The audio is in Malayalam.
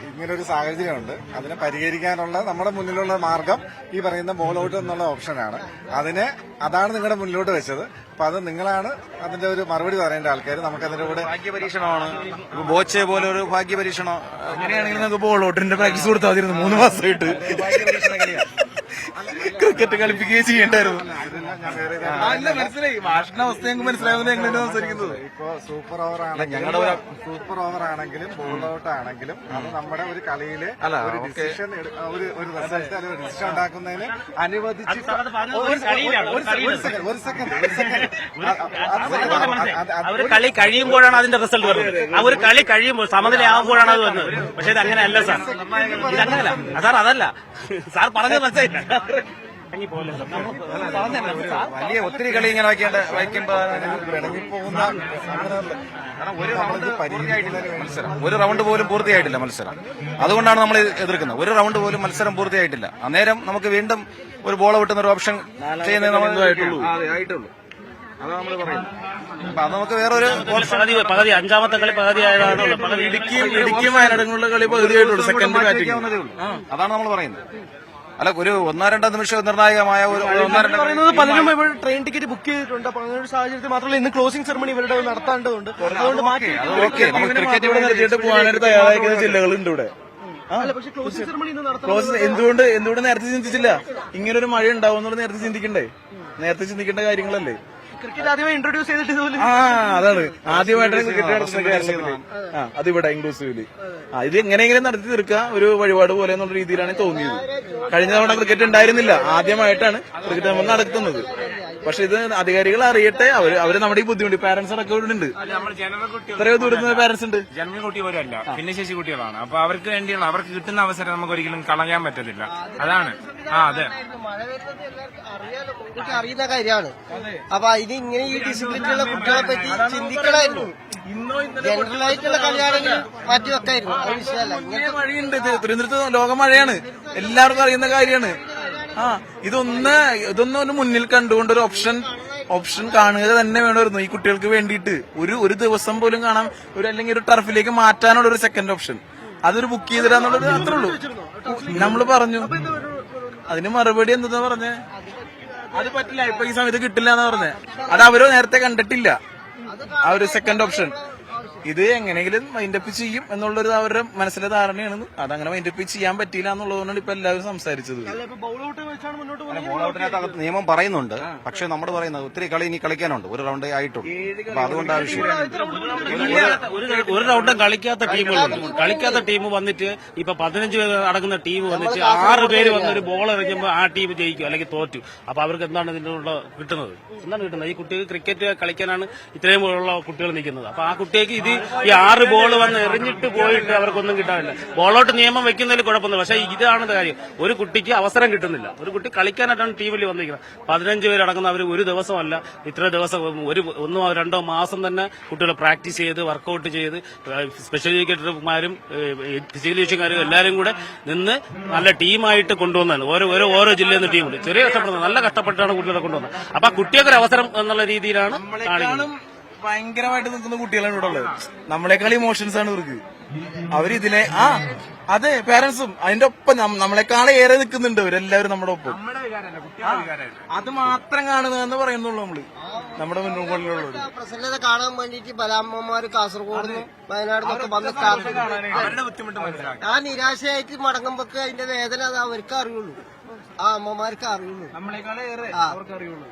ഇങ്ങനൊരു സാഹചര്യമുണ്ട്. അതിനെ പരിഹരിക്കാനുള്ള നമ്മുടെ മുന്നിലുള്ള മാർഗം ഈ പറയുന്ന ബോൾ ഔട്ട് എന്നുള്ള ഓപ്ഷനാണ്. അതാണ് നിങ്ങളുടെ മുന്നിലോട്ട് വെച്ചത്. അപ്പൊ അത് നിങ്ങളാണ് അതിന്റെ ഒരു മറുപടി പറയേണ്ട ആൾക്കാർ. നമുക്കതിന്റെ കൂടെ ഭാഗ്യപരീക്ഷണമാണ്. ബോച്ചെ പോലെ ഒരു ഭാഗ്യപരീക്ഷണം. അങ്ങനെയാണെങ്കിൽ നിങ്ങൾക്ക് ബോൾ ഔട്ടിന്റെ പ്രാക്ടീസ് കൊടുത്താൽ മതിയിരുന്നു 3 മാസമായിട്ട്. ക്രിക്കറ്റ് കളിപ്പിക്കുകയും ചെയ്യേണ്ടായിരുന്നു. മനസ്സിലായി, ഭാഷണ അവസ്ഥ ഞങ്ങൾക്ക് മനസ്സിലാവുന്ന എങ്ങനെയാണ് സംസാരിക്കുന്നത്. ഇപ്പോ സൂപ്പർ ഓവർ ആണെങ്കിലും ബോൾ ഔട്ട് ആണെങ്കിലും അത് നമ്മുടെ ഒരു കളിയില് ഒരു ഡിസിഷൻ ഒരു റിസൾട്ട് അല്ലെങ്കിൽ ഒരു ഡിസിഷൻ ഉണ്ടാക്കുന്നതിന് അനുവദിച്ച് ഒരു സെക്കൻഡ് അവർ കളി കഴിയുമ്പോഴാണ് അതിന്റെ റിസൾട്ട് വരുന്നത്. ആ ഒരു കളി കഴിയുമ്പോൾ സമനിലയാകുമ്പോഴാണ് അത് വരുന്നത്. പക്ഷെ ഇത് അങ്ങനെയല്ല സാർ, ഇതങ്ങനല്ല സാർ, അതല്ല സാർ പറഞ്ഞത് മനസ്സിലായില്ല. വലിയ ഒത്തിരി കളി ഇങ്ങനെ വയ്ക്കുമ്പോ ഒരു റൗണ്ട് പോലും പൂർത്തിയായിട്ടില്ല മത്സരം. അതുകൊണ്ടാണ് നമ്മൾ എതിർക്കുന്നത്. ഒരു റൗണ്ട് പോലും മത്സരം പൂർത്തിയായിട്ടില്ല. അന്നേരം നമുക്ക് വീണ്ടും ഒരു ബോൾ ഔട്ടുന്ന ഒരു ഓപ്ഷൻ ചെയ്യുന്നത് ആയിട്ടുള്ളൂ. അതാണ് നമ്മൾ പറയുന്നത്. അപ്പൊ അത് നമുക്ക് വേറൊരു പകുതി അഞ്ചാമത്തെ കളി പകുതി ആയതാണ്. ഇടുക്കിയും വയനാടുകളുടെ കളി പകുതിയായിട്ടുള്ളൂ. Second batting. അതാണ് നമ്മൾ പറയുന്നത്. അല്ല, ഒരു 1-2 നിമിഷം നിർണായകമായ പലരും ട്രെയിൻ ടിക്കറ്റ് ബുക്ക് ചെയ്തിട്ടുണ്ട്. അപ്പൊ അങ്ങനെ ഒരു സാഹചര്യത്തിൽ മാത്രമല്ല ഇന്ന് ക്ലോസിംഗ് സെറമണി ഇവരുടെ നടത്താണ്ടതുകൊണ്ട് അതുകൊണ്ട് ക്രിക്കറ്റ് പോകാനായിട്ട് തയ്യാറാക്കുന്ന ജില്ലകളുണ്ട് ഇവിടെ. പക്ഷേ ക്ലോസിംഗ് സെറമണി എന്തുകൊണ്ട് നേരത്തെ ചിന്തിച്ചില്ല? ഇങ്ങനൊരു മഴ ഉണ്ടാവും എന്നുള്ളത് നേരത്തെ ചിന്തിക്കണ്ടേ? നേരത്തെ ചിന്തിക്കേണ്ട കാര്യങ്ങളല്ലേ? ക്രിക്കറ്റ് ആദ്യമായി ഇൻട്രൊഡ്യൂസ് ചെയ്തിട്ട് അതാണ് ആദ്യമായിട്ടാണ് ക്രിക്കറ്റ് നടത്തുന്നത്. അതിവിടെ ഇൻക്ലൂസീവ്ലി ഇത് എങ്ങനെയെങ്കിലും നടത്തി തീർക്കുക, ഒരു വഴിപാട് പോലെ എന്നുള്ള രീതിയിലാണ് തോന്നിയത്. കഴിഞ്ഞ തവണ ക്രിക്കറ്റ് ഉണ്ടായിരുന്നില്ല, ആദ്യമായിട്ടാണ് ക്രിക്കറ്റ് നമ്മൾ നടത്തുന്നത്. പക്ഷെ ഇത് അധികാരികൾ അറിയട്ടെ. അവര് നമ്മുടെ ഈ ബുദ്ധിമുട്ട് പാരന്റ്സ് അടക്കം ഉണ്ട്. എത്രയോ ദൂരത്ത് പാരന്റ്സ് ഉണ്ട്. ജന്മകുട്ടി പോലും അല്ല, ഭിന്നശേഷി കുട്ടികളാണ്. അപ്പൊ അവർക്ക് വേണ്ടിയുള്ള അവർക്ക് കിട്ടുന്ന അവസരം നമുക്ക് ഒരിക്കലും കളയാൻ പറ്റത്തില്ല. അതാണ് അതെ അറിയുന്ന കാര്യമാണ്. അപ്പൊ ഇത് ഇങ്ങനെ ഈ ഡിസിപ്ലിനുള്ള കുട്ടികളെ പറ്റി ചിന്തിക്കണമായിരുന്നു. ജനറൽ ആയിട്ടുള്ള കളിയാണെങ്കിൽ മാറ്റി വെക്കായിരുന്നു. അത് വിഷയമല്ല. മഴയുണ്ട്, തിരുവനന്തപുരത്ത് ലോക മഴയാണ്, എല്ലാവർക്കും അറിയുന്ന കാര്യമാണ്. ഇതൊന്നും മുന്നിൽ കണ്ടുകൊണ്ട് ഒരു ഓപ്ഷൻ കാണുക തന്നെ വേണമായിരുന്നു ഈ കുട്ടികൾക്ക് വേണ്ടിയിട്ട്. ഒരു ദിവസം പോലും കാണാൻ അല്ലെങ്കിൽ ഒരു ടർഫിലേക്ക് മാറ്റാനുള്ള ഒരു സെക്കൻഡ് ഓപ്ഷൻ അതൊരു ബുക്ക് ചെയ്തിടാന്നുള്ളത് അത്രേ ഉള്ളൂ. നമ്മൾ പറഞ്ഞു, അതിന് മറുപടി എന്താ പറഞ്ഞേ? അത് പറ്റില്ല, ഇപ്പൊ ഈ സമയത്ത് കിട്ടില്ല എന്നാ പറഞ്ഞേ. അത് അവര് നേരത്തെ കണ്ടിട്ടില്ല ആ ഒരു സെക്കൻഡ് ഓപ്ഷൻ. ഇത് എങ്ങനെയെങ്കിലും മൈൻഡപ്പ് ചെയ്യും എന്നുള്ളൊരു അവരുടെ മനസ്സിലെ ധാരണയാണ്. അതങ്ങനെ മൈൻഡപ്പ് ചെയ്യാൻ പറ്റിയില്ല എന്നുള്ളതുകൊണ്ടാണ് ഇപ്പൊ എല്ലാവരും സംസാരിച്ചത്. ബോൾ ഔട്ടിനകത്ത് നിയമം പറയുന്നുണ്ട്. പക്ഷെ നമ്മൾ പറയുന്നത് ഒത്തിരി കളി ഇനി കളിക്കാനുണ്ട്. ഒരു റൗണ്ട് ആയിട്ടുള്ളൂ. അപ്പൊ അതുകൊണ്ട് ആവശ്യം ഒരു റൗണ്ട് കളിക്കാത്ത ടീം വന്നിട്ട് ഇപ്പൊ 15 പേര് അടങ്ങുന്ന ടീം വന്നിട്ട് 6 പേര് വന്ന് ഒരു ബോൾ എറിഞ്ഞുമ്പോൾ ആ ടീം ജയിക്കും അല്ലെങ്കിൽ തോറ്റു. അപ്പൊ അവർക്ക് എന്താണ് ഇതിനുള്ള കിട്ടുന്നത്? ഈ കുട്ടികൾ ക്രിക്കറ്റ് കളിക്കാനാണ് ഇത്രയും ഉള്ള കുട്ടികൾ നിൽക്കുന്നത്. അപ്പൊ ആ കുട്ടിക്ക് ഈ 6 ബോൾ വന്ന് എറിഞ്ഞിട്ട് പോയിട്ട് അവർക്കൊന്നും കിട്ടാനില്ല. ബോളൗട്ട് നിയമം വെക്കുന്നതിൽ കുഴപ്പമൊന്നുമില്ല. പക്ഷേ ഇതാണ് കാര്യം, ഒരു കുട്ടിക്ക് അവസരം കിട്ടുന്നില്ല. ഒരു കുട്ടി കളിക്കാനായിട്ടാണ് ടീമിൽ വന്നിരിക്കുന്നത്. 15 പേര് അടങ്ങുന്ന അവർ ഒരു ദിവസമല്ല, ഇത്ര ദിവസം 1-2 മാസം തന്നെ കുട്ടികൾ പ്രാക്ടീസ് ചെയ്ത് വർക്കൗട്ട് ചെയ്ത് സ്പെഷ്യൽ എഡ്യൂക്കേറ്റർമാരും ഫിസിക്കൽ എഡ്യൂക്കേറ്റർമാരും എല്ലാവരും കൂടെ നിന്ന് നല്ല ടീമായിട്ട് കൊണ്ടുവന്നതാണ്. ഓരോ ജില്ലയിൽ നിന്ന് ടീമുണ്ട്. ചെറിയ കഷ്ടപ്പെടുന്നത്, നല്ല കഷ്ടപ്പെട്ടാണ് കുട്ടികളെ കൊണ്ടുവന്നത്. അപ്പൊ ആ കുട്ടിയൊക്കെ അവസരം എന്നുള്ള രീതിയിലാണ് കാണിക്കുന്നത്. ഭയങ്കരമായിട്ട് നിൽക്കുന്ന കുട്ടികളാണ് ഇവിടെ ഉള്ളത്. നമ്മളെക്കാൾ ഇമോഷൻസ് ആണ് ഇവർക്ക്. അവരിതിനെ അതെ, പാരന്റ്സും അതിന്റെ ഒപ്പം നമ്മളെക്കാളെ ഏറെ നിൽക്കുന്നുണ്ട് അവരെല്ലാവരും നമ്മുടെ ഒപ്പം. അത് മാത്രം കാണുന്നതെന്ന് പറയുന്നുള്ളൂ നമ്മള് നമ്മുടെ മുന്നോട്ടുള്ളത്. പ്രസന്നത കാണാൻ വേണ്ടിട്ട് ബലാമ്മമാര് കാസർഗോഡ് വയനാട് വന്ന് ആ നിരാശയായിട്ട് മടങ്ങുമ്പോഴൊക്കെ അതിന്റെ വേദന അത് അവർക്ക് അറിയുള്ളൂ, ആ അമ്മമാർക്ക് അറിയുള്ളൂ. നമ്മളെക്കാളെ ഏറെ അവർക്ക് അറിയുള്ളൂ.